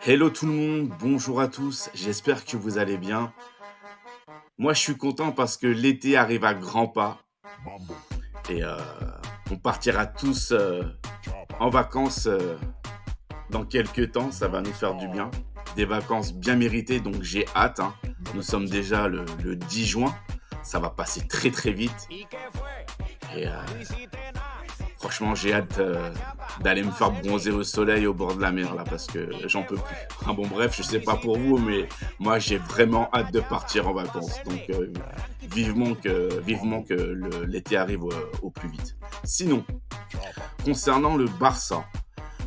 Hello tout le monde, bonjour à tous, j'espère que vous allez bien. Moi je suis content parce que l'été arrive à grands pas et on partira tous en vacances dans quelques temps, ça va nous faire du bien. Des vacances bien méritées, donc j'ai hâte, hein. Nous sommes déjà le 10 juin, ça va passer très très vite et franchement j'ai hâte d'aller me faire bronzer au soleil au bord de la mer là parce que j'en peux plus. Ah bon bref, je sais pas pour vous, mais moi j'ai vraiment hâte de partir en vacances. Donc vivement que l'été arrive au plus vite. Sinon, concernant le Barça,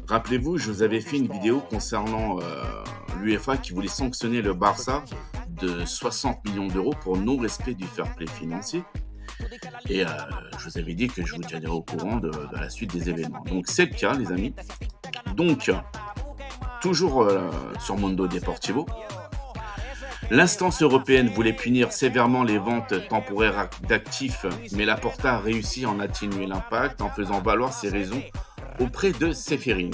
rappelez-vous, je vous avais fait une vidéo concernant l'UEFA qui voulait sanctionner le Barça de 60 millions d'euros pour non-respect du fair play financier. Et je vous avais dit que je vous tiendrai au courant de la suite des événements. Donc c'est le cas, les amis. Donc, toujours sur Mundo Deportivo, l'instance européenne voulait punir sévèrement les ventes temporaires d'actifs, mais la Porta a réussi à en atténuer l'impact en faisant valoir ses raisons auprès de Ceferin.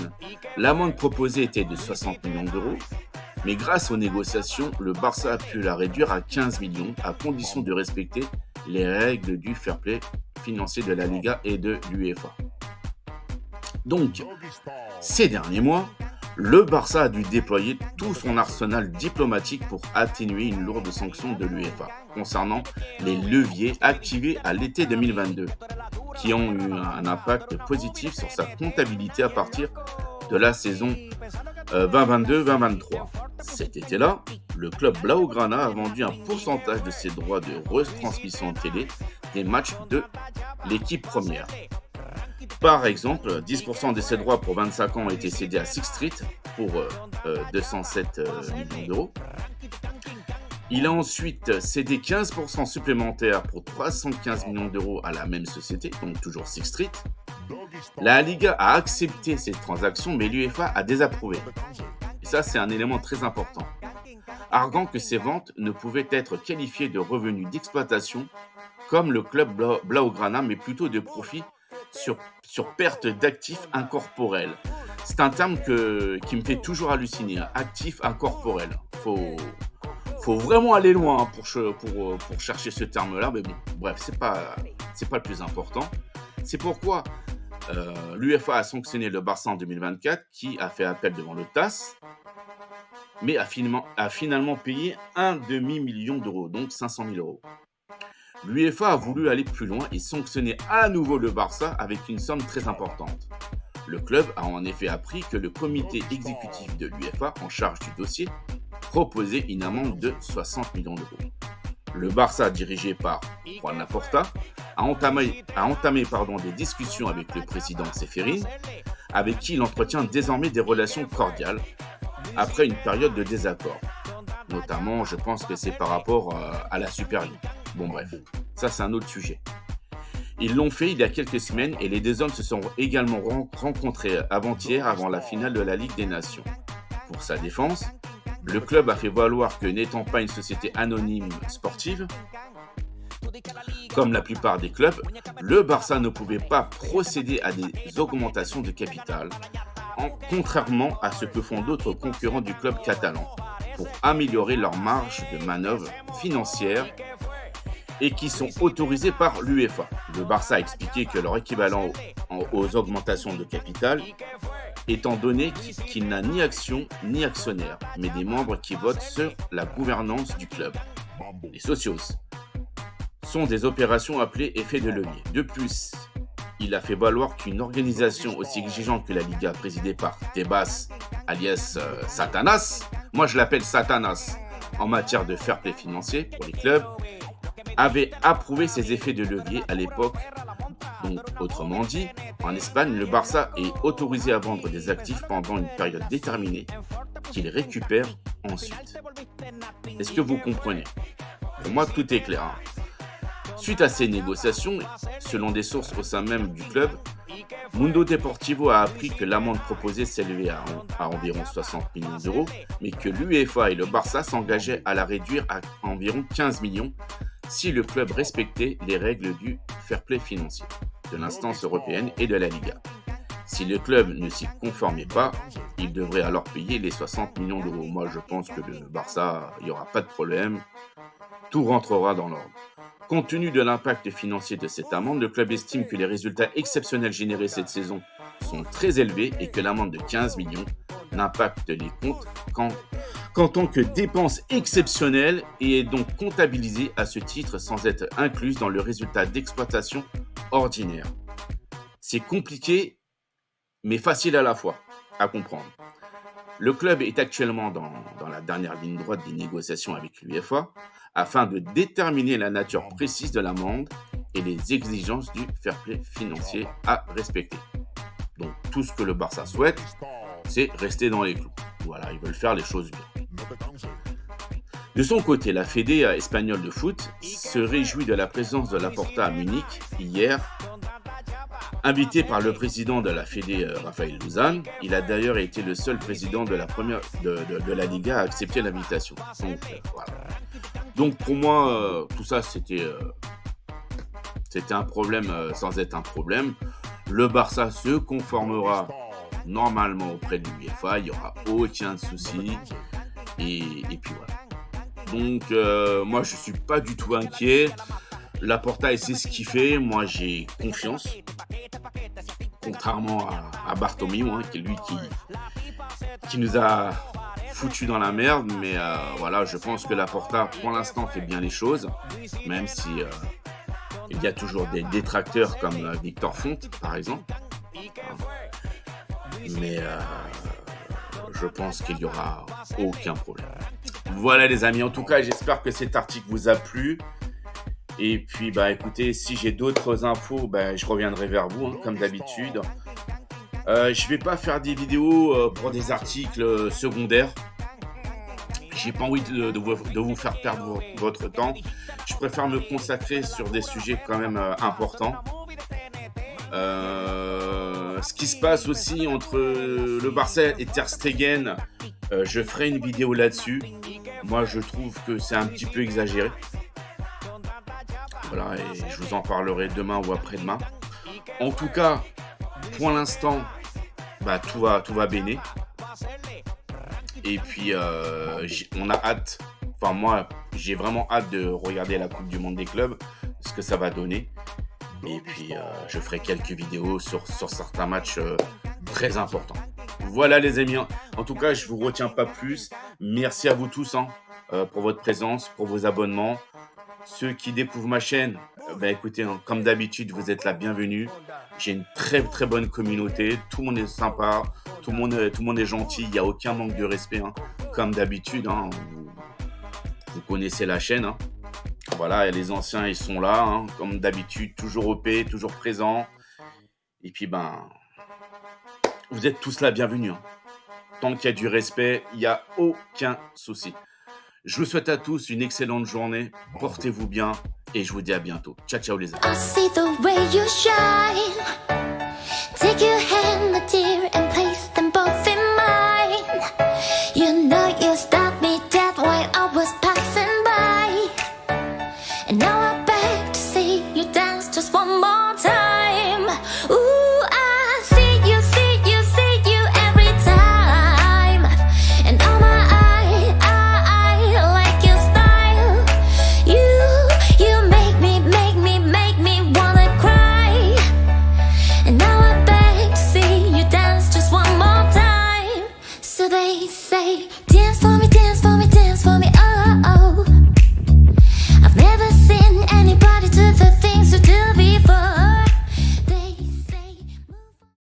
L'amende proposée était de 60 millions d'euros, mais grâce aux négociations, le Barça a pu la réduire à 15 millions à condition de respecter les règles du fair play financier de la Liga et de l'UEFA. Donc, ces derniers mois, le Barça a dû déployer tout son arsenal diplomatique pour atténuer une lourde sanction de l'UEFA concernant les leviers activés à l'été 2022, qui ont eu un impact positif sur sa comptabilité à partir de la saison 2022-2023. Cet été-là, le club Blaugrana a vendu un pourcentage de ses droits de retransmission télé des matchs de l'équipe première. Par exemple, 10% de ses droits pour 25 ans ont été cédés à Sixth Street pour 207 millions d'euros. Il a ensuite cédé 15% supplémentaires pour 315 millions d'euros à la même société, donc toujours Sixth Street. La Liga a accepté ces transactions, mais l'UEFA a désapprouvé. Et ça, c'est un élément très important, arguant que ces ventes ne pouvaient être qualifiées de revenus d'exploitation comme le club Blaugrana, mais plutôt de profit sur perte d'actifs incorporels. C'est un terme qui me fait toujours halluciner, hein, actifs incorporels. Faut vraiment aller loin hein, pour chercher ce terme-là, mais bon, bref, c'est pas le plus important. C'est pourquoi l'UEFA a sanctionné le Barça en 2024, qui a fait appel devant le TAS, mais a finalement payé un demi-million d'euros, donc 500 000 euros. L'UEFA a voulu aller plus loin et sanctionner à nouveau le Barça avec une somme très importante. Le club a en effet appris que le comité exécutif de l'UEFA, en charge du dossier, proposait une amende de 60 millions d'euros. Le Barça, dirigé par Juan Laporta, a entamé des discussions avec le président Ceferin, avec qui il entretient désormais des relations cordiales, après une période de désaccord. Notamment, je pense que c'est par rapport à la Super League. Bon bref, ça c'est un autre sujet. Ils l'ont fait il y a quelques semaines et les deux hommes se sont également rencontrés avant-hier avant la finale de la Ligue des Nations. Pour sa défense, le club a fait valoir que n'étant pas une société anonyme sportive, comme la plupart des clubs, le Barça ne pouvait pas procéder à des augmentations de capital, contrairement à ce que font d'autres concurrents du club catalan, pour améliorer leur marge de manœuvre financière et qui sont autorisés par l'UEFA. Le Barça a expliqué que leur équivalent aux augmentations de capital, étant donné qu'il n'a ni action ni actionnaire, mais des membres qui votent sur la gouvernance du club. Les socios sont des opérations appelées effets de levier. De plus, il a fait valoir qu'une organisation aussi exigeante que la Liga, présidée par Tebas, alias Satanas, moi je l'appelle Satanas, en matière de fair play financier pour les clubs, avait approuvé ces effets de levier à l'époque. Donc, autrement dit, en Espagne, le Barça est autorisé à vendre des actifs pendant une période déterminée qu'il récupère ensuite. Est-ce que vous comprenez ? Pour moi, tout est clair. Suite à ces négociations, selon des sources au sein même du club, Mundo Deportivo a appris que l'amende proposée s'élevait à environ 60 millions d'euros, mais que l'UEFA et le Barça s'engageaient à la réduire à environ 15 millions si le club respectait les règles du fair play financier, de l'instance européenne et de la Liga. Si le club ne s'y conformait pas, il devrait alors payer les 60 millions d'euros. Moi, je pense que le Barça, il n'y aura pas de problème. Tout rentrera dans l'ordre. Compte tenu de l'impact financier de cette amende, le club estime que les résultats exceptionnels générés cette saison sont très élevés et que l'amende de 15 millions n'impacte les comptes qu'en tant que dépense exceptionnelle et est donc comptabilisée à ce titre sans être incluse dans le résultat d'exploitation ordinaire. C'est compliqué, mais facile à la fois à comprendre. Le club est actuellement dans la dernière ligne droite des négociations avec l'UEFA afin de déterminer la nature précise de l'amende et les exigences du fair play financier à respecter. Donc tout ce que le Barça souhaite, c'est rester dans les clous. Voilà, ils veulent faire les choses bien. De son côté, la Fédé espagnole de foot se réjouit de la présence de Laporta à Munich hier. Invité par le président de la Fédé, Raphaël Luzán, il a d'ailleurs été le seul président de la Liga à accepter l'invitation. Donc, voilà. Donc pour moi, tout ça, c'était un problème sans être un problème. Le Barça se conformera normalement auprès de l'UEFA, il n'y aura aucun souci. Et puis voilà. Donc moi, je ne suis pas du tout inquiet. Laporta, il sait ce qu'il fait. Moi, j'ai confiance. Contrairement à Bartomeu, qui est lui qui nous a foutu dans la merde. Mais voilà, je pense que Laporta, pour l'instant, fait bien les choses. Même si il y a toujours des détracteurs comme Victor Font, par exemple. Mais je pense qu'il n'y aura aucun problème. Voilà les amis, en tout cas, j'espère que cet article vous a plu. Et puis, écoutez, si j'ai d'autres infos, je reviendrai vers vous, comme d'habitude. Je vais pas faire des vidéos pour des articles secondaires. J'ai pas envie de vous faire perdre votre temps. Je préfère me consacrer sur des sujets quand même importants. Ce qui se passe aussi entre le Barça et Ter Stegen, je ferai une vidéo là-dessus. Moi, je trouve que c'est un petit peu exagéré. Voilà, et je vous en parlerai demain ou après-demain. En tout cas, pour l'instant, tout va béné. Et puis, on a hâte. Enfin, moi, j'ai vraiment hâte de regarder la Coupe du Monde des clubs, ce que ça va donner. Et puis, je ferai quelques vidéos sur certains matchs très importants. Voilà les amis. En tout cas, je ne vous retiens pas plus. Merci à vous tous pour votre présence, pour vos abonnements. Ceux qui découvrent ma chaîne, écoutez, comme d'habitude, vous êtes la bienvenue. J'ai une très très bonne communauté. Tout le monde est sympa, tout le monde est gentil. Il n'y a aucun manque de respect, comme d'habitude. Vous connaissez la chaîne. Voilà, et les anciens, ils sont là, comme d'habitude, toujours OP, toujours présents. Et puis, vous êtes tous la bienvenue. Tant qu'il y a du respect, il n'y a aucun souci. Je vous souhaite à tous une excellente journée. Portez-vous bien et je vous dis à bientôt. Ciao, ciao les amis.